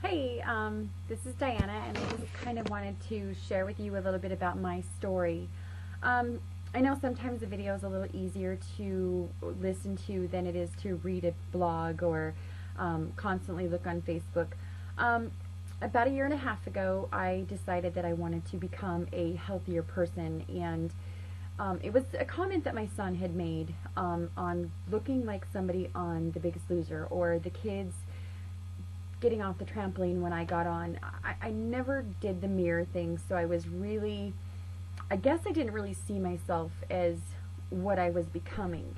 Hey, this is Diana, and I just kind of wanted to share with you a little bit about my story. I know sometimes the video is a little easier to listen to than it is to read a blog or constantly look on Facebook. About a year and a half ago, I decided that I wanted to become a healthier person, and it was a comment that my son had made on looking like somebody on The Biggest Loser or the kids getting off the trampoline when I got on. I never did the mirror thing, so I guess I didn't really see myself as what I was becoming,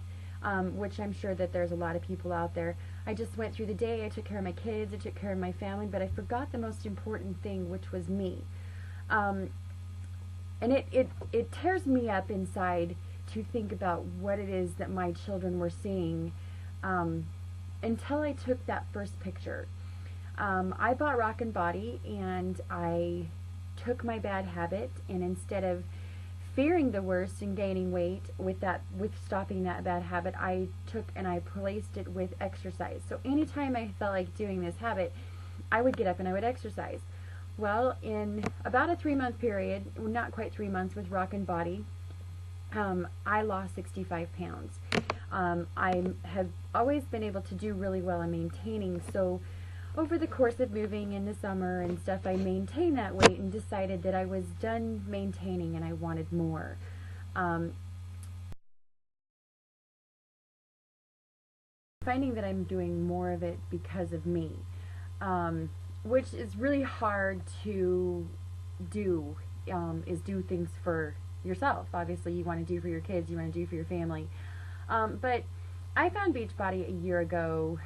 which I'm sure that there's a lot of people out there. I just went through the day, I took care of my kids, I took care of my family, but I forgot the most important thing, which was me. And it tears me up inside to think about what it is that my children were seeing until I took that first picture. I bought Rock and Body, and I took my bad habit, and instead of fearing the worst and gaining weight with stopping that bad habit, I took and I placed it with exercise. So anytime I felt like doing this habit, I would get up and I would exercise. Well, in about a 3-month period, not quite 3 months, with Rock and Body, I lost 65 pounds. I have always been able to do really well in maintaining, so over the course of moving in the summer and stuff, I maintained that weight and decided that I was done maintaining and I wanted more. Finding that I'm doing more of it because of me, which is really hard to do, is do things for yourself. Obviously, you want to do for your kids, you want to do for your family. But I found Beachbody a year ago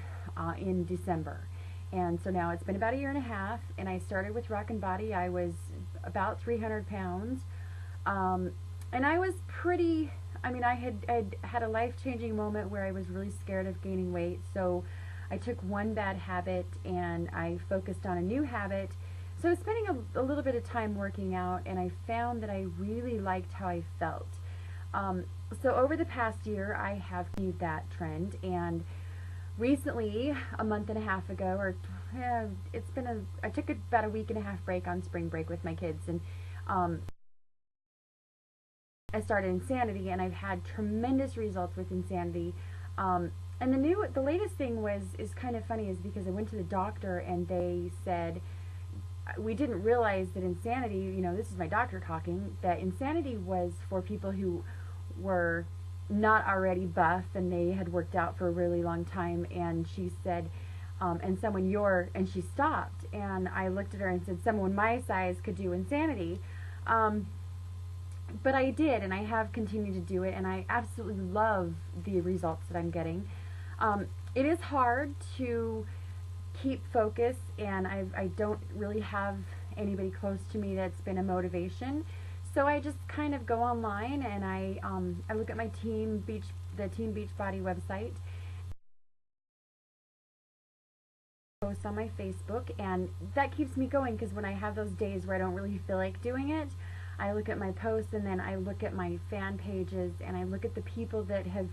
in December. And so now it's been about a year and a half, and I started with Rock and Body. I was about 300 pounds, and I was pretty, I had a life-changing moment where I was really scared of gaining weight, so I took one bad habit and I focused on a new habit. So I was spending a little bit of time working out, and I found that I really liked how I felt. So over the past year, I have continued that trend, and recently, a month and a half ago, or I took about a week and a half break on spring break with my kids, and I started Insanity, and I've had tremendous results with Insanity. And the latest thing is kind of funny, is because I went to the doctor and they said, we didn't realize that Insanity, this is my doctor talking, that Insanity was for people who were not already buff and they had worked out for a really long time. And she said, and she stopped, and I looked at her and said, someone my size could do Insanity. But I did, and I have continued to do it, and I absolutely love the results that I'm getting. It is hard to keep focus, and I don't really have anybody close to me that's been a motivation. So I just kind of go online and I look at the Team Beachbody website, post on my Facebook, and that keeps me going, because when I have those days where I don't really feel like doing it, I look at my posts, and then I look at my fan pages, and I look at the people that have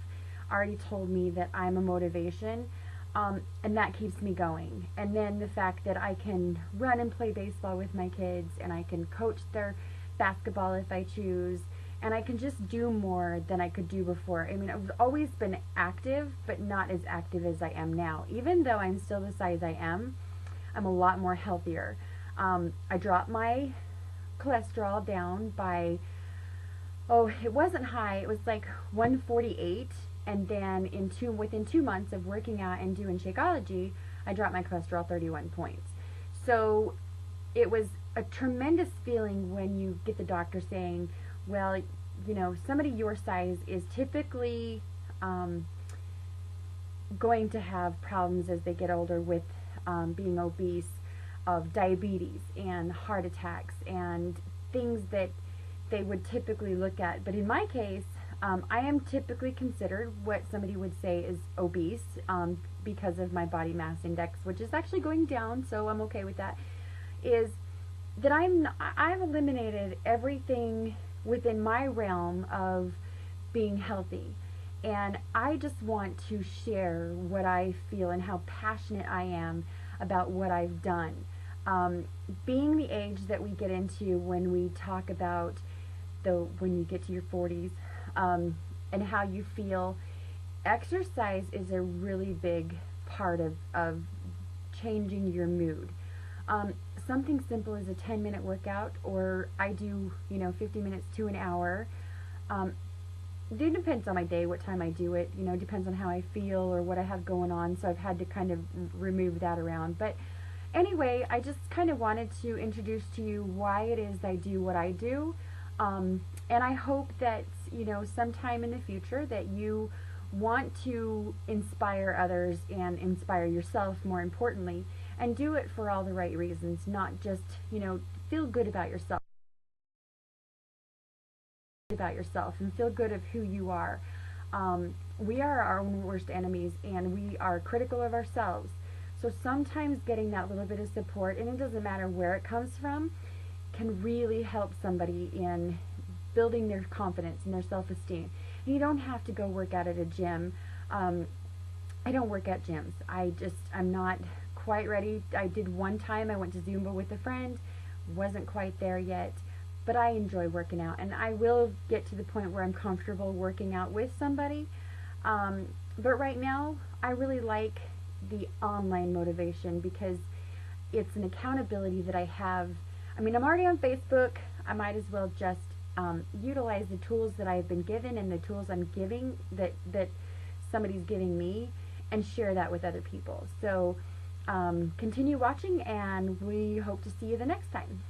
already told me that I'm a motivation, and that keeps me going. And then the fact that I can run and play baseball with my kids, and I can coach their basketball if I choose, and I can just do more than I could do before. I've always been active, but not as active as I am now. Even though I'm still the size I am, I'm a lot more healthier. I dropped my cholesterol down by, it wasn't high, it was like 148, and then within 2 months of working out and doing Shakeology, I dropped my cholesterol 31 points. So it was a tremendous feeling when you get the doctor saying, well, somebody your size is typically going to have problems as they get older with being obese, of diabetes and heart attacks and things that they would typically look at. But in my case, I am typically considered what somebody would say is obese, because of my body mass index, which is actually going down, so I'm okay with that, is that I've eliminated everything within my realm of being healthy. And I just want to share what I feel and how passionate I am about what I've done. Being the age that we get into when we talk about when you get to your 40s, and how you feel, exercise is a really big part of changing your mood. Something simple as a 10-minute workout, or I do, 50 minutes to an hour. It depends on my day, what time I do it, depends on how I feel or what I have going on, so I've had to kind of remove that around. But anyway, I just kind of wanted to introduce to you why it is I do what I do, and I hope that, sometime in the future that you want to inspire others and inspire yourself, more importantly, and do it for all the right reasons, not just, feel good about yourself. And feel good of who you are. We are our own worst enemies, and we are critical of ourselves. So sometimes getting that little bit of support, and it doesn't matter where it comes from, can really help somebody in building their confidence and their self-esteem. And you don't have to go work out at a gym. I don't work at gyms. I'm not quite ready. I did one time, I went to Zumba with a friend, wasn't quite there yet. But I enjoy working out, and I will get to the point where I'm comfortable working out with somebody. But right now, I really like the online motivation because it's an accountability that I have. I mean, I'm already on Facebook. I might as well just utilize the tools that I've been given and the tools I'm giving that somebody's giving me, and share that with other people. So continue watching, and we hope to see you the next time.